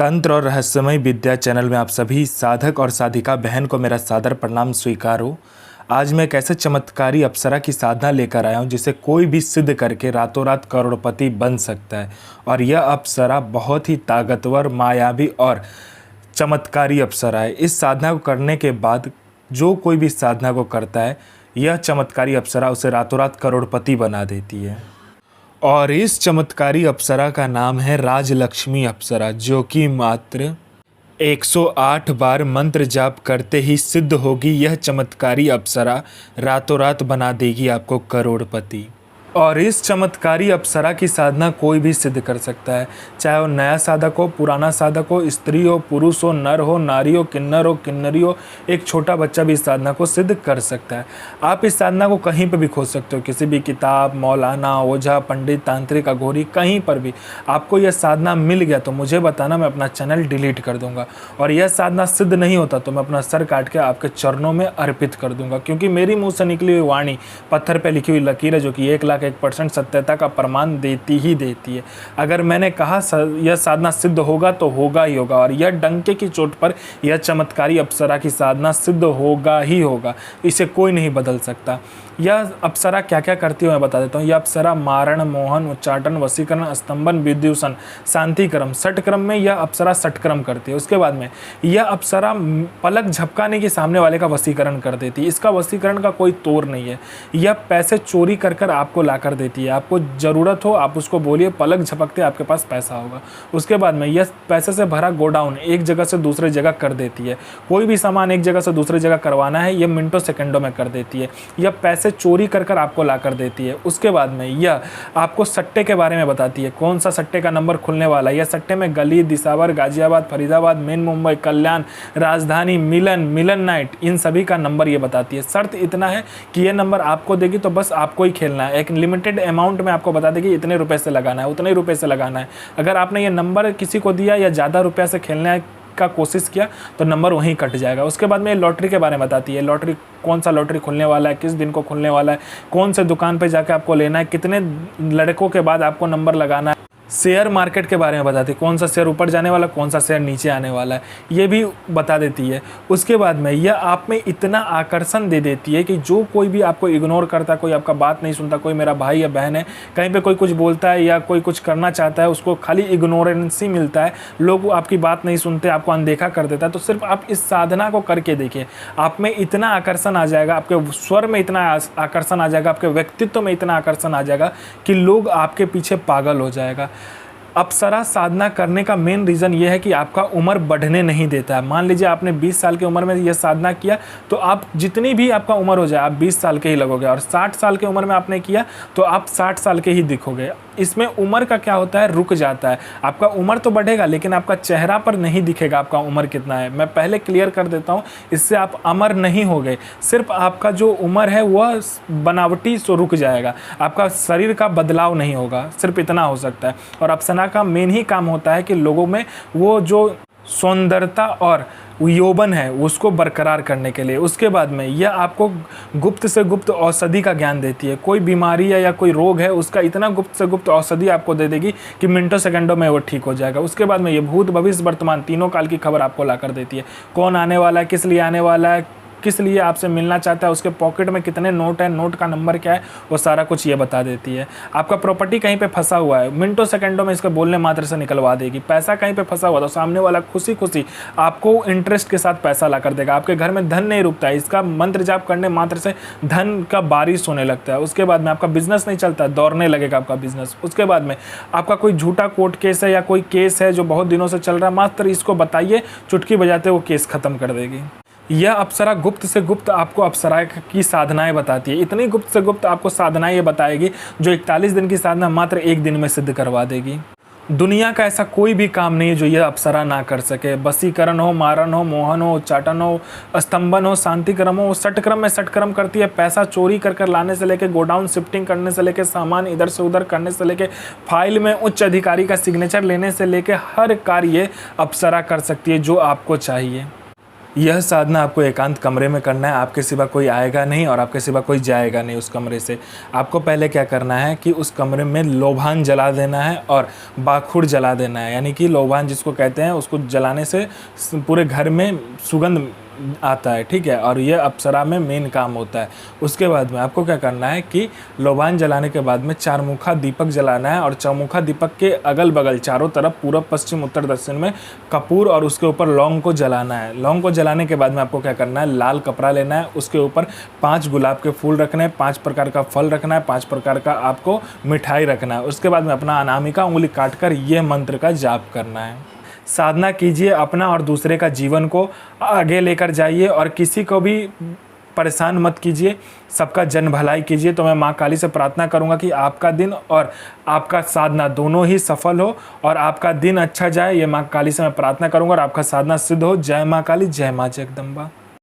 तंत्र और रहस्यमय विद्या चैनल में आप सभी साधक और साधिका बहन को मेरा सादर प्रणाम स्वीकार हो। आज मैं एक ऐसे चमत्कारी अप्सरा की साधना लेकर आया हूँ जिसे कोई भी सिद्ध करके रातों रात करोड़पति बन सकता है। और यह अप्सरा बहुत ही ताकतवर, मायावी और चमत्कारी अप्सरा है। इस साधना को करने के बाद जो कोई भी साधना को करता है, यह चमत्कारी अप्सरा उसे रातों रात करोड़पति बना देती है। और इस चमत्कारी अप्सरा का नाम है राजलक्ष्मी अप्सरा, जो कि मात्र 108 बार मंत्र जाप करते ही सिद्ध होगी। यह चमत्कारी अप्सरा रातों रात बना देगी आपको करोड़पति। और इस चमत्कारी अप्सरा की साधना कोई भी सिद्ध कर सकता है, चाहे वो नया साधक हो, पुराना साधक हो, स्त्री हो, पुरुष हो, नर हो, नारी हो, किन्नर हो, किन्नरी हो, एक छोटा बच्चा भी इस साधना को सिद्ध कर सकता है। आप इस साधना को कहीं पर भी खोज सकते हो, किसी भी किताब, मौलाना, ओझा, पंडित, तांत्रिक, अघोरी, कहीं पर भी आपको यह साधना मिल गया तो मुझे बताना, मैं अपना चैनल डिलीट कर दूंगा। और यह साधना सिद्ध नहीं होता तो मैं अपना सर काट के आपके चरणों में अर्पित कर दूंगा, क्योंकि मेरी मुँह से निकली हुई वाणी पत्थर पर लिखी हुई लकीर है, जो कि 1,01% सत्यता का प्रमाण देती ही देती है। अगर मैंने कहा यह साधना सिद्ध होगा तो होगा ही होगा, और यह डंके की चोट पर यह चमत्कारी अप्सरा की साधना सिद्ध होगा ही होगा। इसे कोई नहीं बदल सकता। यह अप्सरा क्या क्या करती है मैं बता देता हूँ। यह अप्सरा मारण, मोहन, उच्चाटन, वशीकरण, स्तंभन, विद्युषण, शांतिक्रम, षटक्रम में यह अप्सरा षटक्रम करती है। उसके बाद में यह अप्सरा पलक झपकाने के सामने वाले का वशीकरण कर देती है। इसका वशीकरण का कोई तोड़ नहीं है। यह पैसे चोरी कर कर आपको ला कर देती है। आपको ज़रूरत हो आप उसको बोलिए, पलक झपकते आपके पास पैसा होगा। उसके बाद में यह पैसे से भरा गोडाउन एक जगह से दूसरे जगह कर देती है। कोई भी सामान एक जगह से दूसरी जगह करवाना है, यह मिनटों सेकंडों में कर देती है। यह पैसे चोरी कर कर आपको ला कर देती है। उसके बाद में यह आपको सट्टे के बारे में बताती है, कौन सा सट्टे का नंबर खुलने वाला है। यह सट्टे में गली, दिसावर, गाजियाबाद, फरीदाबाद, मेन मुंबई, कल्याण, राजधानी, मिलन नाइट, इन सभी का नंबर ये बताती है। शर्त इतना है कि ये नंबर आपको देगी तो बस आपको ही खेलना है। एक लिमिटेड अमाउंट में आपको बता देगी इतने रुपए से लगाना है, उतने रुपए से लगाना है। अगर आपने ये नंबर किसी को दिया या ज़्यादा रुपया से खेलने का कोशिश किया तो नंबर वहीं कट जाएगा। उसके बाद में ये लॉटरी के बारे में बताती है। लॉटरी, कौन सा लॉटरी खुलने वाला है, किस दिन को खुलने वाला है, कौन से दुकान पे जाके आपको लेना है, कितने लड़कों के बाद आपको नंबर लगाना है। शेयर मार्केट के बारे में बताती है, कौन सा शेयर ऊपर जाने वाला, कौन सा शेयर नीचे आने वाला है, ये भी बता देती है। उसके बाद में यह आप में इतना आकर्षण दे देती है कि जो कोई भी आपको इग्नोर करता है, कोई आपका बात नहीं सुनता, कोई मेरा भाई या बहन है, कहीं पे कोई कुछ बोलता है या कोई कुछ करना चाहता है, उसको खाली इग्नोरेंस ही मिलता है, लोग आपकी बात नहीं सुनते, आपको अनदेखा कर देता है। तो सिर्फ आप इस साधना को करके देखिए, आप में इतना आकर्षण आ जाएगा, आपके स्वर में इतना आकर्षण आ जाएगा, आपके व्यक्तित्व में इतना आकर्षण आ जाएगा कि लोग आपके पीछे पागल हो जाएगा। अप्सरा साधना करने का मेन रीज़न ये है कि आपका उम्र बढ़ने नहीं देता है। मान लीजिए आपने 20 साल की उम्र में यह साधना किया तो आप जितनी भी आपका उम्र हो जाए आप 20 साल के ही लगोगे, और 60 साल की उम्र में आपने किया तो आप 60 साल के ही दिखोगे। इसमें उम्र का क्या होता है, रुक जाता है। आपका उम्र तो बढ़ेगा लेकिन आपका चेहरा पर नहीं दिखेगा आपका उम्र कितना है। मैं पहले क्लियर कर देता हूँ, इससे आप अमर नहीं होगे, सिर्फ आपका जो उम्र है वह बनावटी सो रुक जाएगा, आपका शरीर का बदलाव नहीं होगा, सिर्फ इतना हो सकता है। और अप्सरा का मेन ही काम होता है कि लोगों में वो जो सौंदर्यता और यौवन है उसको बरकरार करने के लिए। उसके बाद में यह आपको गुप्त से गुप्त औषधि का ज्ञान देती है। कोई बीमारी है या कोई रोग है, उसका इतना गुप्त से गुप्त औषधि आपको दे देगी कि मिनटों सेकंडों में वो ठीक हो जाएगा। उसके बाद में ये भूत, भविष्य, वर्तमान तीनों काल की खबर आपको ला कर देती है। कौन आने वाला है, किस लिए आने वाला है, किस लिए आपसे मिलना चाहता है, उसके पॉकेट में कितने नोट है, नोट का नंबर क्या है, वो सारा कुछ ये बता देती है। आपका प्रॉपर्टी कहीं पे फंसा हुआ है, मिनटों सेकंडों में इसके बोलने मात्र से निकलवा देगी। पैसा कहीं पे फंसा हुआ तो सामने वाला खुशी खुशी आपको इंटरेस्ट के साथ पैसा ला कर देगा। आपके घर में धन नहीं रुकता है, इसका मंत्र जाप करने मात्र से धन का बारिश होने लगता है। उसके बाद में आपका बिजनेस नहीं चलता, दौड़ने लगेगा आपका बिजनेस। उसके बाद में आपका कोई झूठा कोर्ट केस है या कोई केस है जो बहुत दिनों से चल रहा है, मात्र इसको बताइए, चुटकी बजाते वो केस खत्म कर देगी। यह अप्सरा गुप्त से गुप्त आपको अप्सरा की साधनाएं बताती है। इतनी गुप्त से गुप्त आपको साधनाएं ये बताएगी जो 41 दिन की साधना मात्र एक दिन में सिद्ध करवा देगी। दुनिया का ऐसा कोई भी काम नहीं है जो यह अप्सरा ना कर सके। वशीकरण हो, मारण हो, मोहन हो, उच्चाटन हो, स्तंभन हो, शांतिक्रम हो, षटक्रम में षटक्रम करती है। पैसा चोरी कर कर लाने से लेके, गोडाउन शिफ्टिंग करने से लेके, सामान इधर से उधर करने से लेके, फाइल में उच्च अधिकारी का सिग्नेचर लेने से लेके हर कार्य अप्सरा कर सकती है जो आपको चाहिए। यह साधना आपको एकांत कमरे में करना है, आपके सिवा कोई आएगा नहीं और आपके सिवा कोई जाएगा नहीं उस कमरे से। आपको पहले क्या करना है कि उस कमरे में लोबान जला देना है और बाखुड़ जला देना है, यानी कि लोबान जिसको कहते हैं, उसको जलाने से पूरे घर में सुगंध आता है, ठीक है। और ये अप्सरा में मेन काम होता है। उसके बाद में आपको क्या करना है कि लोबान जलाने के बाद में चारमुखा दीपक जलाना है और चौमुखा दीपक के अगल बगल चारों तरफ पूर्व पश्चिम उत्तर दक्षिण में कपूर और उसके ऊपर लौंग को जलाना है। लौंग को जलाने के बाद में आपको क्या करना है, लाल कपड़ा लेना है, उसके ऊपर 5 गुलाब के फूल रखने हैं, 5 प्रकार का फल रखना है, 5 प्रकार का आपको मिठाई रखना है। उसके बाद में अपना अनामिका उंगली काट कर यह मंत्र का जाप करना है। साधना कीजिए, अपना और दूसरे का जीवन को आगे लेकर जाइए और किसी को भी परेशान मत कीजिए, सबका जन भलाई कीजिए। तो मैं माँ काली से प्रार्थना करूँगा कि आपका दिन और आपका साधना दोनों ही सफल हो और आपका दिन अच्छा जाए। ये माँ काली से मैं प्रार्थना करूँगा और आपका साधना सिद्ध हो। जय माँ काली, जय माँ जगदम्बा।